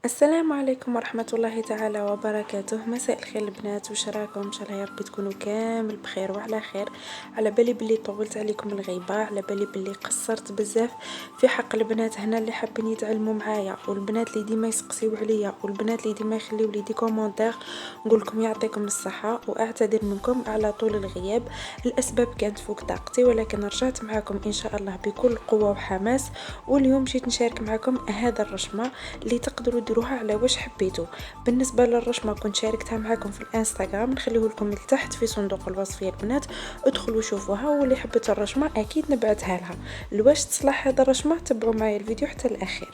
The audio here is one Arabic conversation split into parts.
السلام عليكم ورحمة الله تعالى وبركاته. مساء الخير البنات، وش راكم؟ ان شاء الله يا ربي تكونوا كامل بخير وعلى خير. على بالي بلي طولت عليكم الغيبة، على بالي بلي قصرت بزاف في حق البنات هنا اللي حابين يتعلموا معايا، والبنات اللي ديما يسقسيو عليا، والبنات اللي ديما يخليو لي دي كومونتير. نقول لكم يعطيكم الصحة واعتذر منكم على طول الغياب. الاسباب كانت فوق طاقتي، ولكن رجعت معكم ان شاء الله بكل قوة وحماس. واليوم جيت نشارك معكم هذا الرشمة اللي تقدروا ديروها على واش حبيتوا. بالنسبه للرشمه كنت شاركتها معكم في الانستغرام، نخليه لكم لتحت في صندوق الوصف يا البنات، ادخلوا شوفوها، واللي حبت الرشمه اكيد نبعتها لها. لواش تصلح هذا الرشمه تبعوا معايا الفيديو حتى الاخير.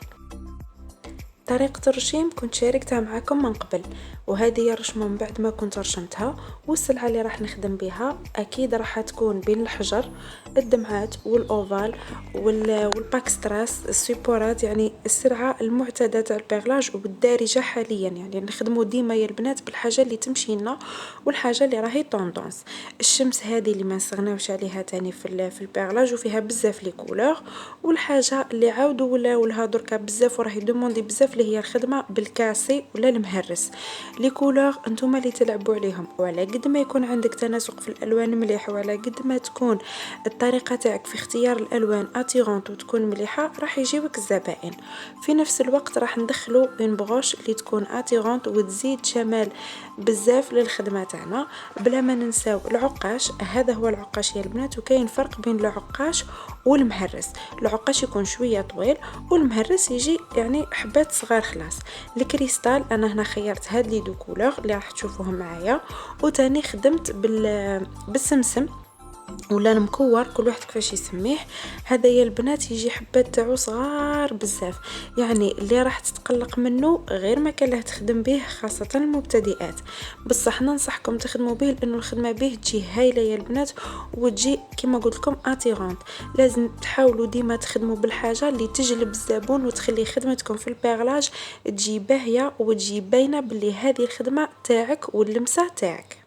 طريقة الرشيم كنت شاركتها معكم من قبل، وهذه هي الرشمة من بعد ما كنت رشمتها. والسلعة اللي راح نخدم بها أكيد راح تكون بين الحجر، الدمعات والأوفال والباكستراس السيبورات، يعني السلعة المعتادة تاع البيغلاج والدارجة حاليا. يعني نخدمو ديما يا البنات بالحاجة اللي تمشي لنا والحاجة اللي راهي طوندونس. الشمس هذه اللي ما نستغناوش عليها تاني في البيغلاج، وفيها بزاف لي كولور. والحاجة اللي عاودوا ولاو لها دركا بزاف وراهي دوموندي بزاف اللي هي الخدمه بالكاسي ولا المهرس. لي كولور انتوما اللي تلعبوا عليهم، وعلى قد ما يكون عندك تناسق في الالوان مليح، وعلى قد ما تكون الطريقه تاعك في اختيار الالوان اتيرونت وتكون مليحه، راح يجيوك الزبائن. في نفس الوقت راح ندخلوا اون بروش اللي تكون اتيرونت وتزيد جمال بزاف للخدمه تاعنا. بلا ما ننساو العقاش، هذا هو العقاش يا البنات، وكاين فرق بين العقاش والمهرس. العقاش يكون شويه طويل، والمهرس يجي يعني حبات صغار خلاص. الكريستال انا هنا خيرت هاد لي دو كولور اللي راح تشوفوهم معايا. وتاني خدمت بالسمسم ولا المكور، كل واحد كيفاش يسميه. هذا يا البنات يجي حبات تاعو صغار بزاف، يعني اللي راح تتقلق منه غير ما كان له تخدم به، خاصة المبتدئات. بصح ننصحكم تخدموا به، لانه الخدمه به تجي هايله يا البنات، وتجي كما قلت لكم اتيرونت. لازم تحاولوا ديما تخدموا بالحاجه اللي تجلب الزبون وتخلي خدمتكم في البيغلاج تجي باهيه وتجي باينه باللي هذه الخدمه تاعك واللمسه تاعك.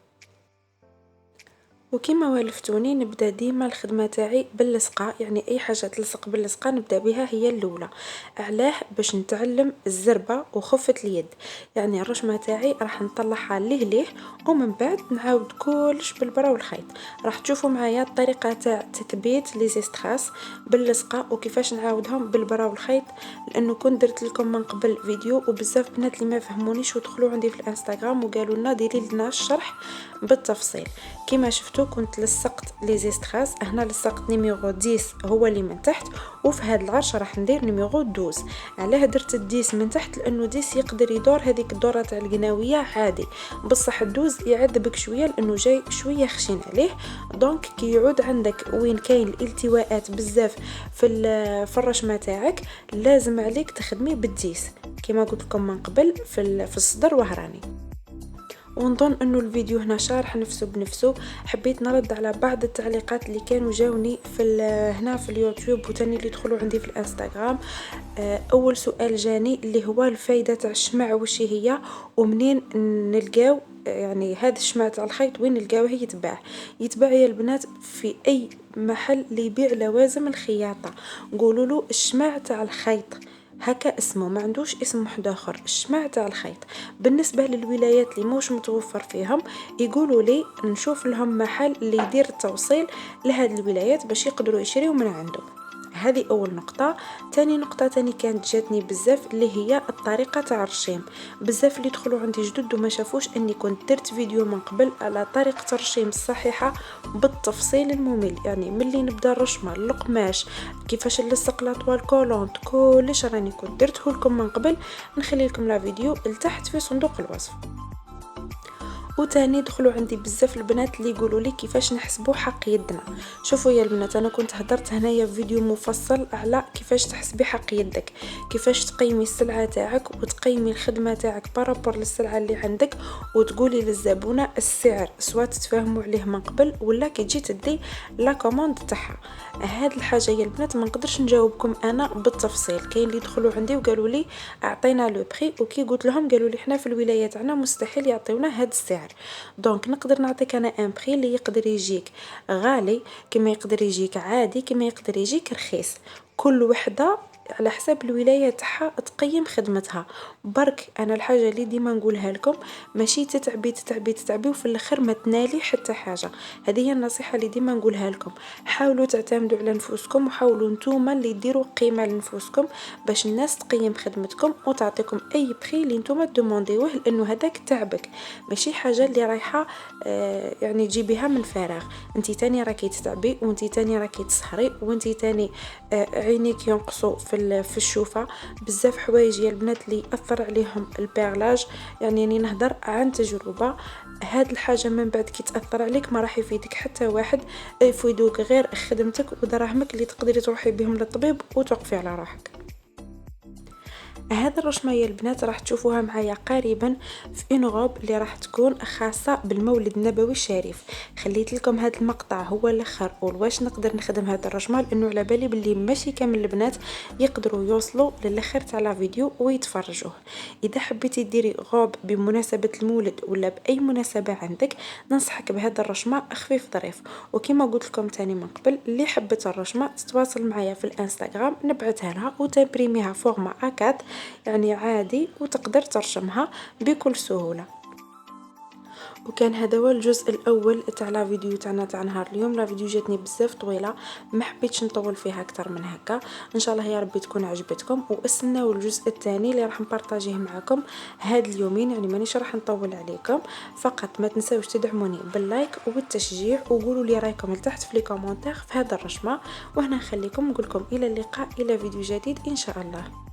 وكما والفتوني نبدا ديما الخدمه تاعي باللصقه، يعني اي حاجه تلصق باللصقه نبدا بها هي الاولى. علاه؟ باش نتعلم الزربه وخفه اليد. يعني الرشمه تاعي راح نطلعها ليه ومن بعد نعاود كلش بالبرا والخيط. راح تشوفوا معايا الطريقه تاع تثبيت لي زيستراس باللصقه وكيفاش نعاودهم بالبرا والخيط، لانه كنت درت لكم من قبل فيديو وبزاف بنات اللي ما فهمونيش ودخلوا عندي في الانستغرام وقالوا لنا ديري لنا الشرح بالتفصيل. كما شفتوا كنت لصقت لي زيستراس، هنا لصقت نيميرو 10 هو اللي من تحت، وفي هذا العرش راح ندير نيميرو 12. علاه درت الديس من تحت؟ لانه ديس يقدر يدور هذيك الدوره تاع القناويه عادي، بصح الدوز يعذبك شويه لانه جاي شويه خشين عليه. دونك كي يعود عندك وين كاين الالتواءات بزاف في الرشمه تاعك، لازم عليك تخدمي بالديس كما قلت لكم من قبل في الصدر وهراني. ونظن انه الفيديو هنا شارح نفسه بنفسه. حبيت نرد على بعض التعليقات اللي كانوا جاوني هنا في اليوتيوب، وتاني اللي يدخلوا عندي في الانستغرام. اول سؤال جاني اللي هو الفايدة تاع الشمع وش هي، ومنين نلقاو يعني هذا الشمع تاع الخيط، وين نلقاوه يتباع يا البنات في اي محل اللي يبيع لوازم الخياطة. قولوا له الشمع تاع الخيط، هكا اسمه، ما عندوش اسم واحد اخر، الشمع تاع الخيط. بالنسبه للولايات اللي موش متوفر فيهم يقولوا لي نشوف لهم محل اللي يدير التوصيل لهذه الولايات باش يقدروا يشريوا من عنده. هذه اول نقطه. تاني نقطه تاني كانت جاتني بزاف اللي هي الطريقه تاع الرشيم. بزاف اللي يدخلوا عندي جدد وما شافوش اني كنت درت فيديو من قبل على طريقه الرشيم الصحيحه بالتفصيل الممل، يعني ملي نبدا الرشمه القماش، كيفاش نلصق لاطوال كولونت، كلش راني كنت درته لكم من قبل. نخلي لكم لا فيديو لتحت في صندوق الوصف. وتاني دخلوا عندي بزاف البنات اللي يقولوا لي كيفاش نحسبوا حق يدنا. شوفوا يا البنات، انا كنت هدرت هنايا فيديو مفصل على كيفاش تحسبي حق يدك، كيفاش تقيمي السلعه تاعك وتقيمي الخدمه تاعك بارابور للسلعه اللي عندك، وتقولي للزبونه السعر سواء تتفاهموا عليه من قبل ولا كي تجي تدي لا كوموند تاعها. هاد الحاجه يا البنات ما نقدرش نجاوبكم انا بالتفصيل. كاين اللي دخلوا عندي وقالوا لي اعطينا لو بري، وكي قلت لهم قالوا لي حنا في الولايه تاعنا مستحيل يعطيونا هاد السعر. دونك نقدر نعطيك انا ان بري اللي يقدر يجيك غالي، كما يقدر يجيك عادي، كما يقدر يجيك رخيص. كل وحده على حساب الولاية تاعها تقيم خدمتها. برك انا الحاجة اللي ديما نقولها لكم، ماشي تتعبي تتعبي تتعبي وفي الاخر ما تنالي حتى حاجة. هذه هي النصيحة اللي ديما نقولها لكم. حاولوا تعتمدوا على نفوسكم، وحاولوا نتوما اللي ديروا قيمة لنفوسكم باش الناس تقيم خدمتكم وتعطيكم اي بخي اللي نتوما دومونديوه، لانه هذاك تعبك، ماشي حاجة اللي رايحة يعني تجيبيها من فراغ. انتي تاني راكي تتعبي، وانتي تاني راكي تسهري، وانتي تاني عينيك ينقصوا في الشوفة. بزاف حوايج يا البنات اللي اثر عليهم البيرلاج، يعني اني نهضر عن تجربة. هاد الحاجة من بعد كي تأثر عليك ما راح يفيدك حتى واحد، يفيدوك غير خدمتك ودراهمك اللي تقدري تروحي بهم للطبيب وتوقفي على روحك. هذا الرشمة يا البنات راح تشوفوها معايا قريبا في انغوب اللي راح تكون خاصة بالمولد النبوي الشريف. خليت لكم هذا المقطع هو الاخر واش نقدر نخدم هذا الرشمة، لانه على بالي باللي ماشي كامل البنات يقدروا يوصلوا للاخر تاع لا فيديو ويتفرجوه. اذا حبيتي ديري غوب بمناسبة المولد ولا باي مناسبة عندك، ننصحك بهذا الرشمة خفيف ظريف. وكما قلت لكم تاني من قبل، اللي حبت الرشمة تتواصل معايا في الانستغرام نبعثها لها وتبريميها فورما A4 يعني عادي، وتقدر ترشمها بكل سهولة. وكان هذا هو الجزء الاول تاع لا فيديو تاعنا تاع نهار اليوم. لا فيديو جاتني بزاف طويله، ما حبيتش نطول فيها اكثر من هكا. ان شاء الله يا ربي تكون عجبتكم، واستناو الجزء الثاني اللي راح نبارطاجيه معكم هاد اليومين، يعني مانيش راح نطول عليكم. فقط ما تنساوش تدعموني باللايك وبالتشجيع، وقولوا لي رايكم لتحت في لي كومونتير في هذا الرشمه. وهنا نخليكم نقول لكم الى اللقاء، الى فيديو جديد ان شاء الله.